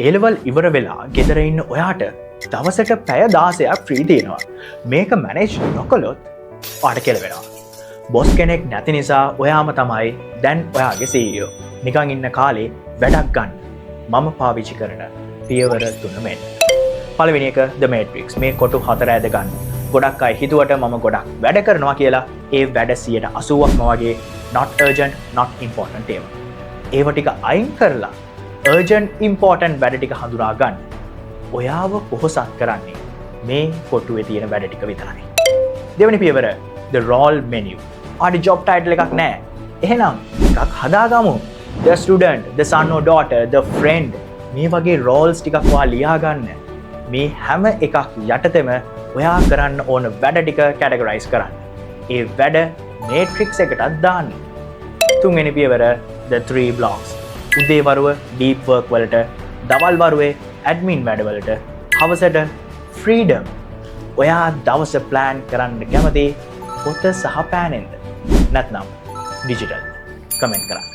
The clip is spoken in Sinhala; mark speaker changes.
Speaker 1: ඒලවල් ඉවර වෙලා ගෙදර ඉන්න ඔයාට දවසට පැය 16ක් ෆ්‍රී තියෙනවා. මේක මැනේජ් නොකළොත් ඔයාට කෙලවෙනවා. බොස් කෙනෙක් නැති නිසා ඔයාම තමයි දැන් ඔයාගේ CEO. නිකන් ඉන්න කාලේ වැඩක් ගන්න මම පාවිච්චි කරන පියවර 3 මෙන්න. පළවෙනි එක The Matrix. මේ කොටු 4 ඇද ගන්න. ගොඩක් අය හිතුවට මම ගොඩක් වැඩ කරනවා කියලා ඒ වැඩ 80%ක්ම වගේ not urgent not important ඒවා. ඒව ටික අයින් කරලා urgent important වැඩ ටික හඳුනා ගන්න. ඔයාව පොහොසත් කරන්නේ මේ කොටුවේ තියෙන වැඩ ටික විතරයි. දෙවෙනි පියවර the role menu. ආඩි job title එකක් නැහැ. එහෙනම් එකක් හදාගමු. The student, the son or daughter, the friend මේ වගේ roles ටිකක් ඔයා ලියා ගන්න. මේ හැම එකක් යටතෙම ඔයා කරන්න ඕන වැඩ ටික categorize කරන්න. ඒ වැඩ matrix එකටත් දාන්න. තුන්වෙනි පියවර the 3 blocks. උදේ වරුව deep work වලට, දවල් වරුවේ admin වැඩ වලට, හවසට freedom. ඔයා දවස plan කරන්න කැමති පොත සහ පෑනෙන්ද? නැත්නම් digital? කමෙන්ට් කරන්න.